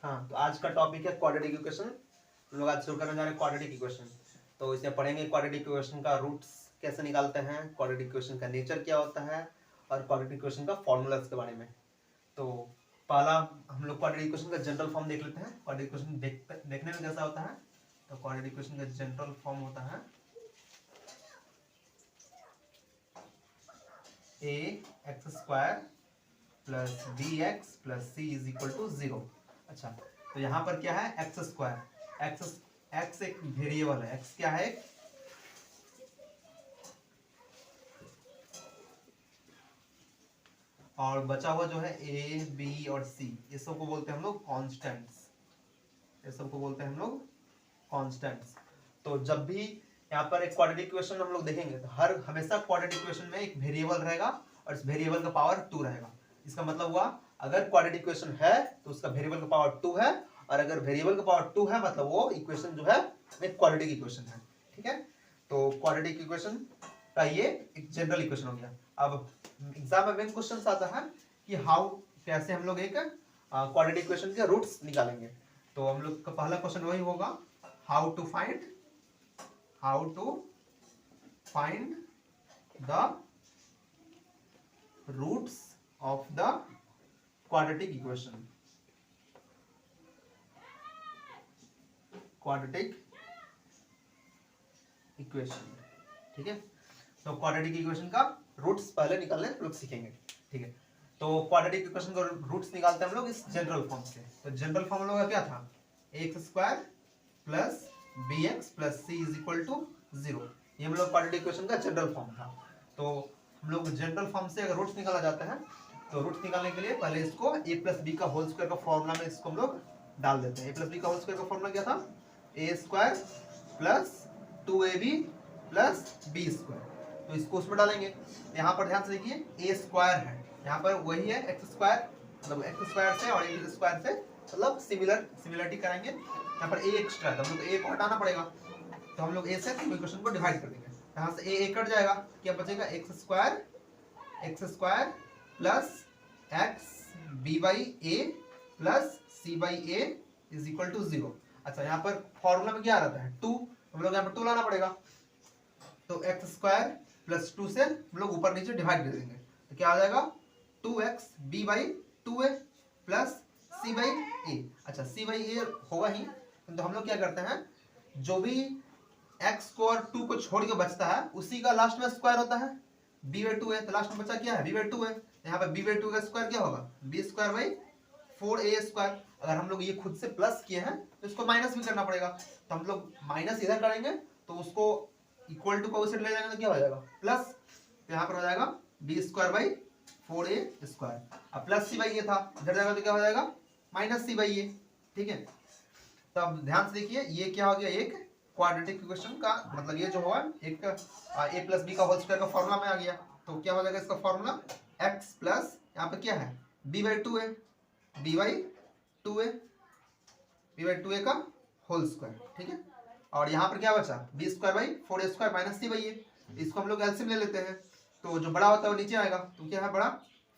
हाँ, तो आज का टॉपिक है क्वाड्रेटिक इक्वेशन। हम लोग आज शुरू करने जा रहे हैं क्वाड्रेटिक इक्वेशन। तो इसमें पढ़ेंगे क्वाड्रेटिक इक्वेशन का रूट्स कैसे निकालते हैं, क्वाड्रेटिक इक्वेशन का नेचर क्या होता है और क्वाड्रेटिक इक्वेशन का फॉर्मूलाज के बारे में। तो पहला हम लोग क्वाड्रेटिक इक्वेशन का जनरल फॉर्म देख लेते हैं। क्वाड्रेटिक इक्वेशन देखने में कैसा होता है। तो क्वाड्रेटिक इक्वेशन का जनरल फॉर्म होता है ax² plus bx plus c is equal to 0। अच्छा, तो यहाँ पर क्या है x²। x एक वेरिएबल है। x क्या है? और बचा हुआ जो है a b और c, ये सबको बोलते हैं हम लोग कॉन्स्टेंट्स। ये सबको बोलते हैं हम लोग कॉन्स्टेंट्स। तो जब भी यहाँ पर एक क्वाड्रेटिक इक्वेशन हम लोग देखेंगे तो हमेशा क्वाड्रेटिक इक्वेशन में एक वेरिएबल रहेगा और इस वेरिएबल का पावर 2 रहेगा। इसका मतलब हुआ अगर क्वाड्रेटिक इक्वेशन है तो उसका वेरिएबल का पावर 2 है, और अगर वेरिएबल का पावर 2 है मतलब वो इक्वेशन जो है एक क्वाड्रेटिक इक्वेशन है। ठीक है, तो क्वाड्रेटिक इक्वेशन का ये एक जनरल इक्वेशन हो गया। अब एग्जाम में मेन क्वेश्चन आता है कि कैसे हम लोग एक क्वाड्रेटिक इक्वेशन के रूट्स निकालेंगे। तो हम लोग का पहला क्वेश्चन वही होगा, how to find the roots of the quadratic equation. ठीक है, तो क्वाड्रेटिक इक्वेशन का रूट्स पहले निकालने हम लोग सीखेंगे। ठीक है, तो क्वाड्रेटिक इक्वेशन का रूट्स निकालते हैं हम लोग इस जनरल फॉर्म से। तो जनरल फॉर्म हम लोग का क्या था? x² plus bx plus c is equal to 0। ये हम लोग क्वाड्रेटिक इक्वेशन का जनरल फॉर्म था। तो हम लोग जनरल फॉर्म से अगर रूट्स निकाला जाता है तो रूट्स निकालने के लिए पहले इसको a प्लस बी का होल स्क्वायर का फॉर्मूला में इसको हम लोग डाल देते हैं। a प्लस बी का होल स्क्वायर का फॉर्मूला क्या था? a² plus 2ab plus b²। तो इसको उसमें डालेंगे। यहाँ पर ध्यान से देखिए a² है, यहाँ पर वही है x², मतलब x² से और a² से मतलब सिमिलरिटी कराएंगे। यहाँ पर a एक्स्ट्रा है तो हम लोग a को हटाना पड़ेगा, तो हम लोग a से इक्वेशन को डिवाइड कर देंगे। यहाँ से a कट जाएगा, क्या बचेगा? x² plus x b by a plus c by a is equal to 0। अच्छा, यहाँ पर फॉर्मूला में क्या आ रहा है? 2, हम लोग यहाँ पर 2 लाना पड़ेगा। तो x² प्लस 2 से हम लोग ऊपर नीचे डिवाइड कर देंगे, तो क्या आ जाएगा? 2x b by 2a plus c by a। अच्छा, c बाई a होगा ही, तो हम लोग क्या करते हैं, जो भी x को और 2 को छोड़ के बचता है उसी का लास्ट में स्क्वायर होता है। b बाई 2 है तो लास्ट में बचा क्या है? b बाई 2 है। यहाँ पर b बाई 2 का स्क्वायर क्या होगा? b² by 4a²। अगर हम लोग ये खुद से प्लस किए हैं तो इसको माइनस भी करना पड़ेगा, तो हम लोग माइनस इधर करेंगे तो उसको इक्वल टू को ले जाएंगे तो क्या हो जाएगा? प्लस। तो यहाँ पर हो जाएगा b² बाई 4a²। अब प्लस c बाई a था, इधर जाएगा तो क्या हो जाएगा? Minus c by a। ठीक है, तो अब ध्यान से देखिए ये क्या हो गया? एक क्वाड्रेटिक इक्वेशन का मतलब ये जो हुआ एक a प्लस बी का होल स्क्वायर का फॉर्मूला में आ गया। तो क्या हो जाएगा इसका फॉर्मूला? x प्लस यहाँ पे क्या है? b by 2a, b by 2a का होल स्क्वायर। ठीक है, और यहाँ पर क्या बचा? b² by 4a² minus c by a। इसको हम लोग एलसीएम ले लेते हैं, तो जो बड़ा होता है वो नीचे आएगा, तो क्या है बड़ा?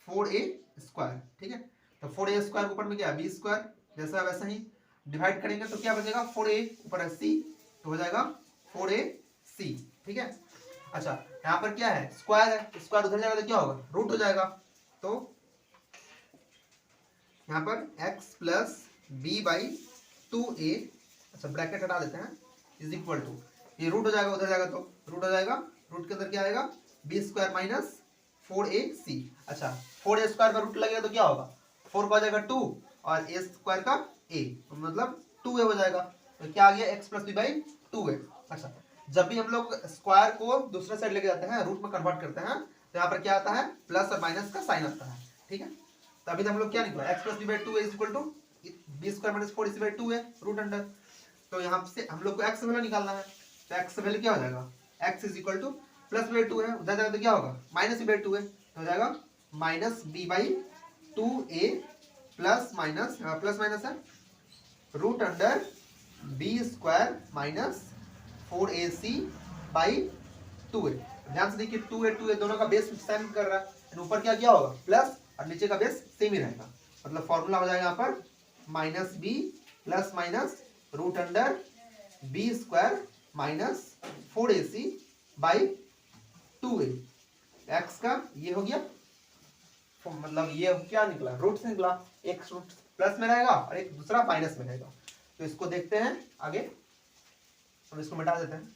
4a²। ठीक है, तो 4a² ऊपर में क्या है? b², जैसा वैसा ही डिवाइड करेंगे तो क्या बचेगा? 4a ऊपर है c, तो हो जाएगा 4ac। ठीक है, अच्छा यहाँ पर क्या है? स्क्वायर है, स्क्वायर उधर जाएगा तो क्या होगा? रूट हो जाएगा। तो यहाँ पर x plus b by 2a, अच्छा ब्रैकेट हटा देते हैं, इज इक्वल टू, ये रूट हो जाएगा, उधर जाएगा तो रूट हो जाएगा। रूट के अंदर क्या आएगा? b² minus 4ac। अच्छा, 4a² का रूट लगेगा तो क्या होगा? 4 का हो जाएगा 2 और a² का a, तो मतलब 2a हो जाएगा। तो क्या आ गया? x plus b by 2a। अच्छा, जब भी हम लोग स्क्वायर को दूसरे साइड लेके जाते हैं, रूट में कन्वर्ट करते हैं, तो यहाँ पर क्या आता है? प्लस और माइनस का साइन आता है। ठीक है, तो अभी तो हम लोग क्या निकला? x plus b by 2a is equal to b² minus 4ac by 2a root under. तो यहाँ से हम लोग को x वैल्यू निकालना है, तो x वैल्यू क्या हो जाएगा? x is equal two plus b by 2 है, उधर जाएगा तो क्या होगा? माइनस b बाई 2 है, तो हो जाएगा minus b by 2a plus minus है root under b² minus 4ac by 2a। ध्यान से देखिए 2a दोनों का बेस सेम कर रहा है, ऊपर क्या होगा? प्लस, और नीचे का बेस सेम ही रहेगा। मतलब फॉर्मूला हो जाएगा यहाँ पर minus B plus minus root under B square minus 4ac by 2a। एक्स का ये हो गया, मतलब ये क्या निकला, रूट से निकला। एक रूट प्लस में रहेगा और एक दूसरा माइनस में रहेगा। तो इसको देखते हैं आगे, हम इसको मिटा देते हैं।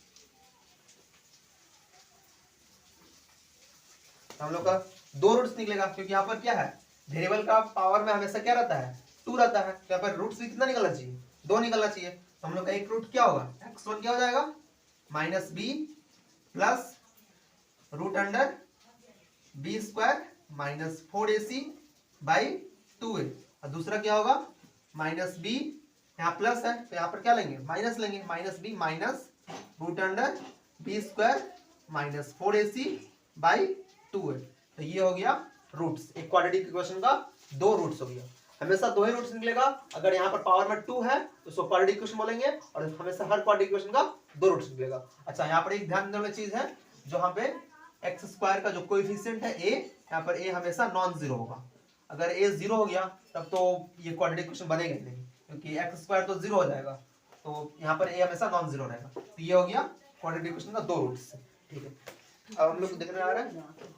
तो हम लोग का दो रूट्स निकलेगा, क्योंकि यहाँ पर क्या है, वेरिएबल का पावर में हमेशा क्या रहता है, 2 रहता है। तो यहाँ पर रूट्स भी कितना निकलना चाहिए, 2 निकलना चाहिए। तो हम लोग का एक रूट क्या होगा, x1 क्या हो जाएगा, minus B plus root under B square minus 4ac by 2a। और दूसरा क्या होगा, माइनस बी, यहाँ प्लस है तो यहाँ पर क्या लेंगे, माइनस लेंगे, minus B minus root under B square minus 4ac by 2a। तो ये हो गया रूट्स। एक क्वाड्रेटिक इक्वेशन का 2 रूट्स हो गया। हमेशा 2 ही रूट्स निकलेगा। अगर यहाँ पर पावर में 2 है तो उसको क्वाड्रेटिक इक्वेशन बोलेंगे, और हमेशा हर क्वाड्रेटिक इक्वेशन का 2 रूट्स निकलेगा। अच्छा, यहाँ पर एक ध्यान देने वाली चीज है, जो यहाँ पे एक्स स्क्वायर का जो कोएफिशिएंट है a, यहाँ पर a हमेशा नॉन जीरो होगा। अगर a 0 हो गया तब तो ये क्वाड्रेटिक इक्वेशन बनेगा नहीं, क्योंकि एक्स स्क्वायर तो 0 हो जाएगा। तो यहाँ पर a हमेशा नॉन जीरो रहेगा। तो ये हो गया क्वाड्रेटिक इक्वेशन का 2 रूट्स। ठीक है, अब हम लोग देखने आ रहे हैं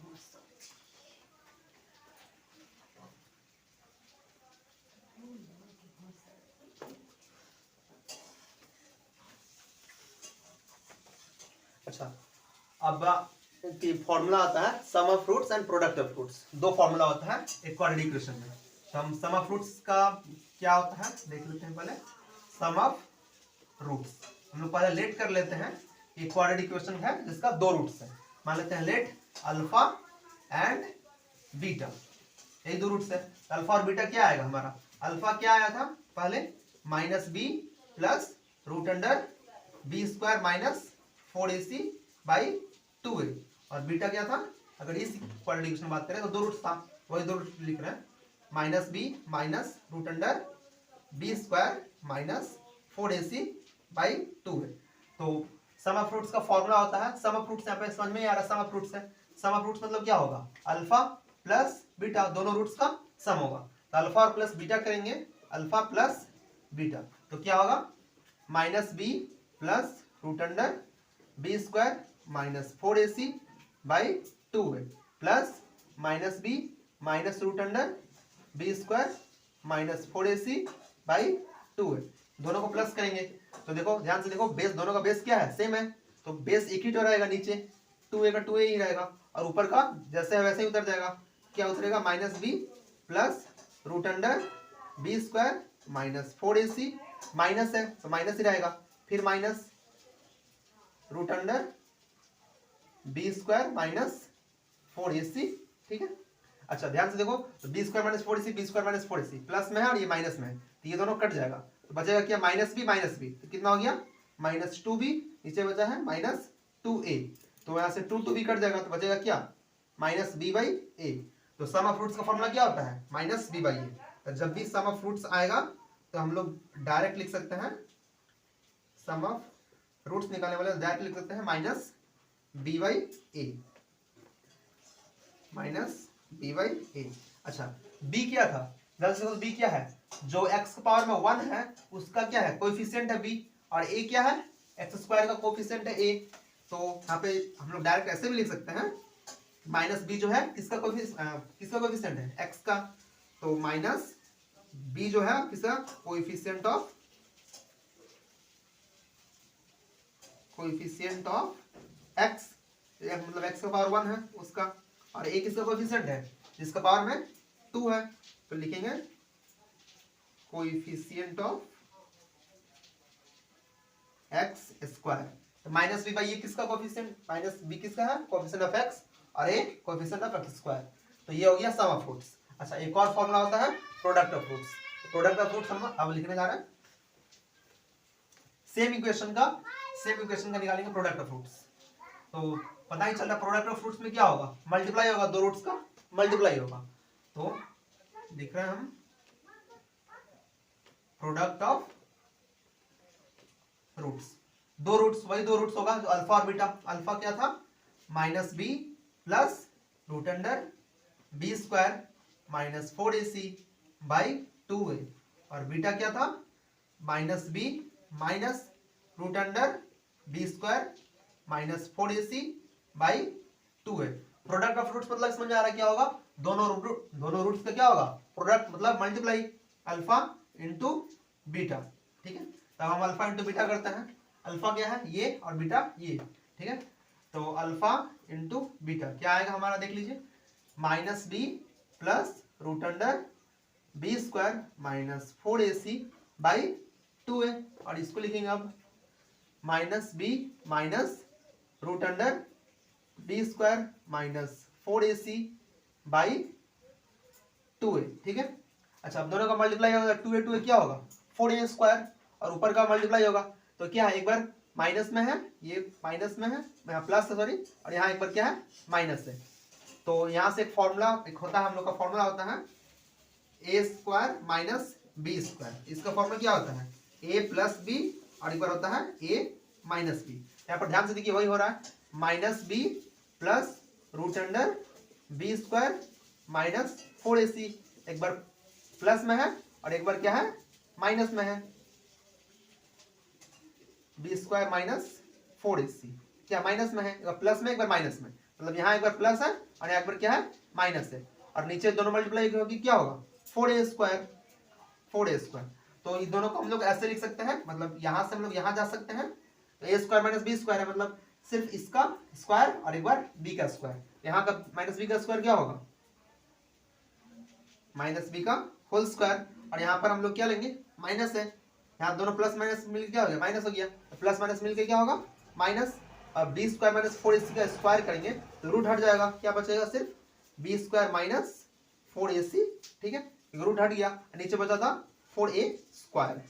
अच्छा, अब फॉर्मूला आता है sum of roots and product of roots. 2 formula होता है एक क्वाड्रेटिक इक्वेशन में। तो हम सम ऑफ फ्रूट्स का क्या होता है देख लेते हैं पहले। सम ऑफ रूट्स हम लोग पहले लेट कर लेते हैं। एक क्वाड्रेटिक इक्वेशन है जिसका 2 रूट्स है। मान लेते हैं लेट अल्फा एंड बीटा, यही 2 रूट्स है। अल्फा और बीटा क्या आएगा हमारा, अल्फा क्या आया था पहले, minus B plus root under B square minus 4ac by 2a। और बीटा क्या था, अगर इस क्वाड्रेटिक इक्वेशन में बात करें तो 2 रूट्स था, वही 2 रूट्स लिख रहे हैं। Minus B minus root under B square minus 4ac by 2a। तो सम ऑफ फ्रूट्स का फॉर्मूला होता है, सम ऑफ फ्रूट्स यहाँ पे समझ में आ रहा है, सम ऑफ फ्रूट्स है। सम ऑफ फ्रूट्स मतलब क्या होगा, अल्फा प्लस बीटा दोनों रूट्स का सम होगा। तो अल्फा और प्लस बीटा करेंगे, अल्फा प्लस बीटा तो क्या होगा, minus B plus root under B square minus 4ac by 2a plus minus B minus root under B square minus 4ac by 2a। दोनों को प्लस करेंगे तो देखो ध्यान से देखो, बेस दोनों का बेस क्या है, सेम है। तो बेस एक ही तो रहेगा, नीचे 2a का 2a ही रहेगा, और ऊपर का जैसे है वैसे ही उतर जाएगा। क्या उतरेगा, minus B plus root under B square minus 4ac, minus है तो माइनस ही रहेगा, फिर minus root under B square minus 4ac। ठीक है, अच्छा ध्यान से देखो, तो b square minus 4ac, b square minus 4ac plus में है और ये माइनस में है, तो ये दोनों कट जाएगा। तो बचेगा क्या, माइनस बी, तो कितना हो गया, माइनस 2b, नीचे बचा है माइनस 2a। तो यहाँ से 2 b कट जाएगा, तो बचेगा क्या, माइनस b बाई a। तो सम ऑफ फ्रूट्स का फॉर्मूला क्या होता है, माइनस b बाई a। तो जब भी सम ऑफ फ्रूट्स आएगा तो हम लोग डायरेक्ट लिख सकते हैं, सम ऑफ रूट्स निकालने वाले डायरेक्ट लिख सकते हैं minus b by a, minus b by a। अच्छा, b क्या था, जल्द से जल्द b क्या है, जो x का पावर में 1 है उसका क्या है, कोएफिशिएंट है b, और a क्या है, एक्स स्क्वायर का कोएफिशिएंट है a। तो यहाँ पे हम लोग डायरेक्ट ऐसे भी लिख सकते हैं, माइनस b जो है किसका कोएफिशिएंट है, x का। तो माइनस b जो है किसका, कोएफिशिएंट ऑफ x, मतलब x का पावर 1 है उसका, और a किसका कोएफिशिएंट है, जिसका पावर में 2 है। तो लिखेंगे कोएफिशिएंट ऑफ x स्क्वायर। तो माइनस बी बाई ये किसका कोएफिशिएंट, माइनस बी किसका है, कोएफिशिएंट ऑफ x, और a coefficient of x square. तो ये हो गया सम ऑफ फ्रूट्स। अच्छा, एक और फॉर्मूला होता है product of roots. Product of fruits हम अब लिखने जा रहे हैं, सेम इक्वेशन का निकालेंगे प्रोडक्ट ऑफ फ्रूट्स। तो पता ही चल रहा है प्रोडक्ट ऑफ फ्रूट्स में क्या होगा, मल्टीप्लाई होगा, 2 रूट्स का मल्टीप्लाई होगा। तो लिख रहे हैं हम प्रोडक्ट ऑफ फ्रूट्स, 2 रूट्स, वही 2 रूट्स होगा जो अल्फा और बीटा। अल्फा क्या था, minus B plus root under B square minus 4ac by 2a, और बीटा क्या था, minus B minus root under B square minus 4ac by 2a। Product of roots मतलब समझ आ रहा है क्या होगा, दोनों रूट्स का क्या होगा, प्रोडक्ट मतलब मल्टीप्लाई अल्फा इंटू बीटा। ठीक है, तब हम अल्फा इंटू बीटा करते हैं, अल्फा क्या है ये और बीटा ये। ठीक है, तो अल्फा इंटू बीटा क्या आएगा हमारा, देख लीजिए, minus B plus root under B square minus 4ac by 2a। और इसको लिखेंगे अब minus B minus root under B square minus 4ac by 2a। ठीक है, अच्छा अब दोनों का मल्टीप्लाई होगा, 2a क्या होगा 4a स्क्वायर, और ऊपर का मल्टीप्लाई होगा तो क्या है, एक बार माइनस में है, ये माइनस में है, यहाँ प्लस है सॉरी, और यहाँ एक बार क्या है माइनस है। तो यहाँ से एक फॉर्मूला एक होता है, हम लोग का फॉर्मूला होता है ए स्क्वायर माइनस बी स्क्वायर। इसका फॉर्मूला क्या होता है, ए प्लस बी, और एक बार होता है ए माइनस बी। यहाँ पर ध्यान से देखिए वही हो रहा है, minus B plus root under B square minus 4ac, एक बार प्लस में है और एक बार क्या है माइनस में है, बी स्क्वायर माइनस 4ac, क्या माइनस में है, एक बार प्लस में एक बार माइनस में, मतलब यहाँ एक बार प्लस है और एक बार क्या है माइनस है, और नीचे दोनों मल्टीप्लाई होगी क्या होगा 4a स्क्वायर, 4a स्क्वायर। तो इन दोनों को हम लोग ऐसे लिख सकते हैं, मतलब यहाँ से हम लोग यहाँ जा सकते हैं, तो ए स्क्वायर माइनस बी स्क्वायर है, मतलब सिर्फ इसका स्क्वायर और एक बार बी का स्क्वायर, यहाँ का माइनस बी का स्क्वायर क्या होगा माइनस बी का होल स्क्वायर, और यहाँ पर हम लोग क्या लेंगे माइनस है, यहाँ दोनों प्लस माइनस मिलकर क्या हो गया माइनस हो गया, तो प्लस माइनस मिलकर क्या होगा माइनस, और बी स्क्वायर माइनस 4ac का स्क्वायर करेंगे तो रूट हट जाएगा, क्या बचेगा सिर्फ बी स्क्वायर माइनस 4ac। ठीक है, रूट हट गया, नीचे बचा था 4a स्क्वायर,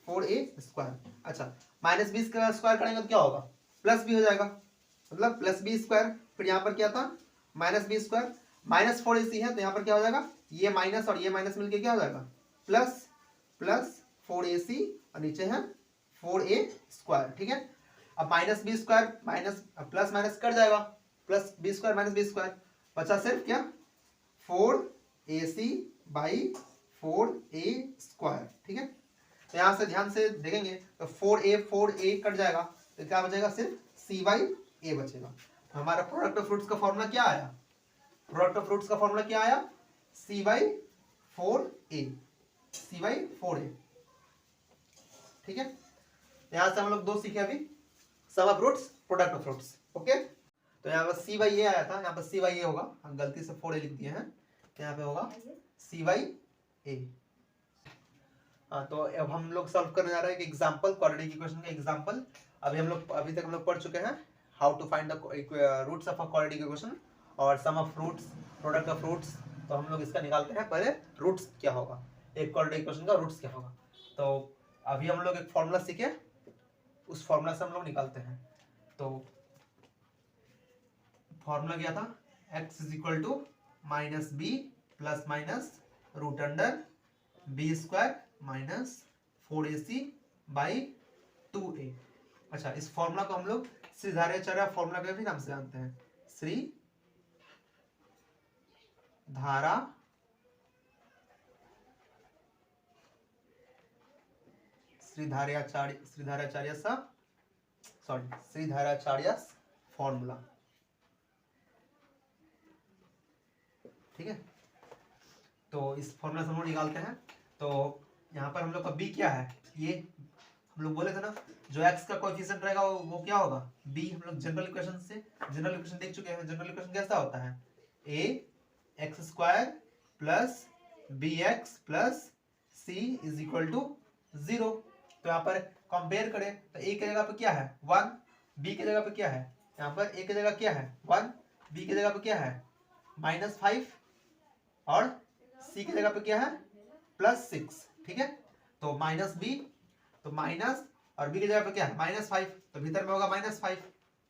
4a स्क्वायर। अच्छा माइनस बी का स्क्वायर करेंगे तो क्या होगा प्लस बी हो जाएगा, मतलब प्लस बी स्क्वायर, फिर यहाँ पर क्या था minus B square, minus 4ac है तो यहाँ पर क्या हो जाएगा, ये माइनस और ये माइनस मिलके क्या हो जाएगा प्लस प्लस 4ac, और नीचे है 4a स्क्वायर। ठीक है, अब minus B square minus plus minus cut जाएगा, plus B square minus B square, बचा सिर्फ क्या 4ac बाई 4a स्क्वायर। ठीक है, तो यहाँ से ध्यान से देखेंगे तो 4a कट जाएगा, तो क्या बचेगा सिर्फ c बाई a बचेगा। हमारा प्रोडक्ट ऑफ फ्रूट्स का फॉर्मूला क्या आया, प्रोडक्ट ऑफ फ्रूट्स का फॉर्मूला क्या आया c by 4a, c by 4a। ठीक है, यहाँ से हम लोग दो सीखे अभी, sum of roots product of roots. Okay, तो यहाँ पर c बाई a आया था, यहाँ पर c बाई a होगा, हम गलती से 4a लिख दिए हैं, यहाँ पे होगा c बाई a। हाँ, तो अब हम लोग सॉल्व करने जा रहे हैं एक एग्जांपल, क्वाड्रेटिक इक्वेशन का एग्जांपल। अभी तक हम लोग पढ़ चुके हैं how to find the roots of a quadratic equation और sum of roots, product of roots. तो हम लोग इसका निकालते हैं, पहले रूट्स क्या होगा, एक क्वाड्रेटिक इक्वेशन का रूट्स क्या होगा। तो अभी हम लोग एक फॉर्मूला सीखे, उस फॉर्मूला से हम लोग निकालते हैं। तो फॉर्मूला क्या था, x is equal to minus B plus minus root under B square minus 4ac by 2a। अच्छा, इस फॉर्मूला को हम लोग श्रीधाराचार्य फॉर्मूला के भी नाम से जानते हैं, श्रीधाराचार्य फॉर्मूला। ठीक है, तो इस फॉर्मूला से हम लोग निकालते हैं। तो यहाँ पर हम लोग का b क्या है, ये हम लोग बोले थे ना, जो x का कोएफिशिएंट रहेगा वो क्या होगा b। हम लोग जनरल इक्वेशन देख चुके हैं, जनरल इक्वेशन कैसा होता है a x square plus bx plus c is equal to 0। तो यहाँ पर कंपेयर करें तो a की जगह पे क्या है 1, b की जगह पे क्या है, यहाँ पर a की जगह क्या है 1, b की जगह पे क्या है -5, और c की जगह पे क्या है +6। ठीक है, तो माइनस b, तो माइनस, और b की जगह पे क्या है -5, तो भीतर में होगा -5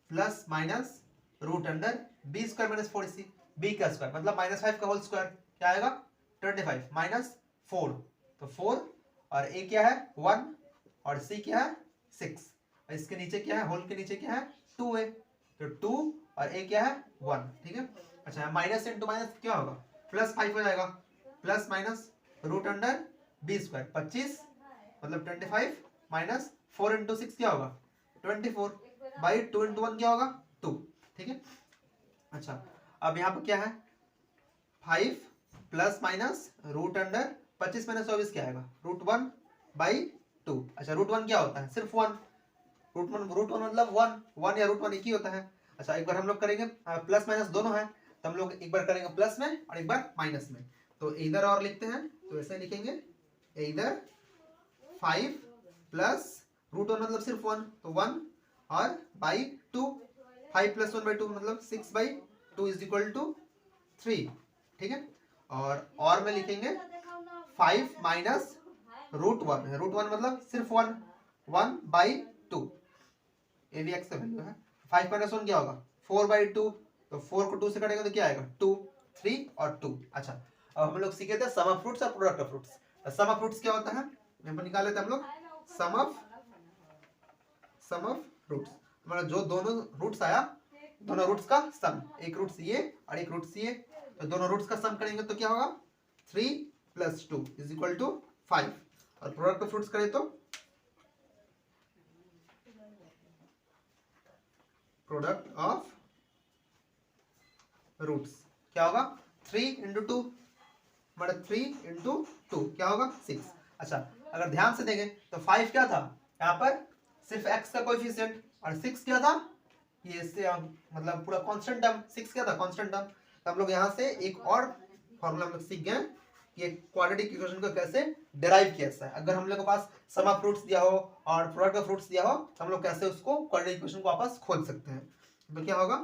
plus minus root under B square minus 4ac, b का स्क्वायर मतलब -5 का होल स्क्वायर क्या आएगा 25 -4, तो 4, और a क्या है 1 और c क्या है 6, और इसके नीचे क्या है, होल के नीचे क्या है 2a, तो 2 और a क्या है 1। ठीक है, अच्छा माइनस इंटू माइनस क्या होगा +5 हो जाएगा, plus minus root under B square 25 मतलब 25 माइनस 4 इंटू 6 क्या होगा 24 बाई 2 इंटू 1 क्या होगा 2। ठीक है। अच्छा अब यहाँ पर क्या है 5 plus minus root under 25 minus 24 क्या आएगा √1 बाई 2। अच्छा √1 क्या होता है सिर्फ 1, √1 मतलब 1 या √1 एक ही होता है। अच्छा एक बार हम लोग करेंगे प्लस माइनस दोनों है तो हम लोग एक बार करेंगे प्लस में और एक बार माइनस में। तो इधर और लिखते हैं तो ऐसे लिखेंगे इधर 5 प्लस √1 मतलब सिर्फ 1 तो 1 और बाई 2 5 प्लस 1 बाई 2 मतलब 6 बाई 2 इज इक्वल टू 3। ठीक है। और में लिखेंगे 5 माइनस √1 √1 मतलब सिर्फ 1 बाई 2 ये भी एक्स का वैल्यू है। 5 माइनस 1 क्या होगा 4 बाई 2 तो 4 को 2 से कटेगा तो क्या आएगा 2 3 और 2। अच्छा अब हम लोग सीखे थे सम ऑफ फ्रूट्स और product of fruits. Sum of fruits क्या होता है यहाँ पर निकाल लेते हैं हम लोग सम ऑफ फ्रूट्स मतलब जो दोनों रूट्स आया दोनों रूट्स का सम, एक रूट्स ये और एक रूट्स ये तो दोनों रूट्स का सम करेंगे तो क्या होगा 3 प्लस 2 इज इक्वल टू 5 और प्रोडक्ट ऑफ फ्रूट्स करें तो प्रोडक्ट ऑफ रूट्स क्या होगा 3 इंटू 2 मतलब 3 इंटू 2 क्या होगा 6। अच्छा अगर ध्यान से देखें तो 5 क्या था यहाँ पर सिर्फ x का कोएफिशिएंट और 6 क्या था ये इससे मतलब पूरा कांस्टेंट टर्म 6 क्या था कांस्टेंट टर्म। तो हम लोग यहाँ से एक और फॉर्मूला हम लोग सीख गए कि क्वाड्रेटिक इक्वेशन को कैसे डिराइव किया जाता है। अगर हम लोग के पास सम ऑफ फ्रूट्स दिया हो और प्रोडक्ट ऑफ फ्रूट्स दिया हो तो हम लोग कैसे उसको क्वाड्रेटिक इक्वेशन को वापस खोल सकते हैं। तो क्या होगा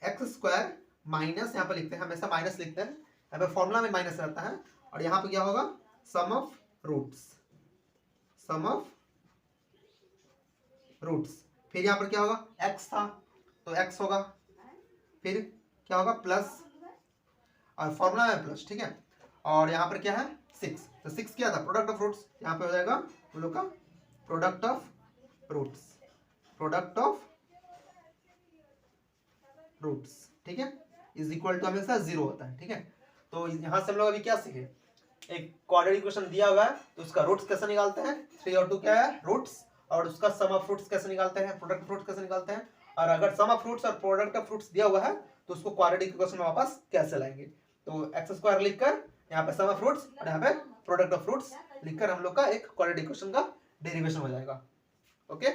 एक्स स्क्वायर माइनस यहाँ पर लिखते हैं हमेशा माइनस लिखते हैं यहाँ पे फॉर्मूला में माइनस रहता है और यहाँ पे क्या होगा सम ऑफ रूट्स फिर यहाँ पर क्या होगा x था तो x होगा फिर क्या होगा प्लस और फॉर्मूला में प्लस। ठीक है और यहाँ पर क्या है 6 तो 6 क्या था प्रोडक्ट ऑफ रूट्स यहाँ पे हो जाएगा हम लोग का प्रोडक्ट ऑफ रूट्स। ठीक है इज इक्वल टू हमेशा 0 होता है। ठीक है तो यहाँ से हम लोग अभी क्या सीखे एक क्वाड्रेटिक इक्वेशन दिया हुआ है तो उसका रूट्स कैसे निकालते हैं 3 और 2 क्या है रूट्स और उसका सम ऑफ फ्रूट्स कैसे निकालते हैं प्रोडक्ट फ्रूट्स कैसे निकालते हैं और अगर सम ऑफ फ्रूट्स और प्रोडक्ट ऑफ फ्रूट्स दिया हुआ है तो उसको क्वाड्रेटिक इक्वेशन में वापस कैसे लाएंगे। तो एक्स स्क्वायर लिखकर यहाँ पे सम ऑफ फ्रूट्स और यहाँ पे प्रोडक्ट ऑफ फ्रूट्स लिखकर हम लोग का एक क्वाड्रेटिक इक्वेशन का डेरिवेशन हो जाएगा। ओके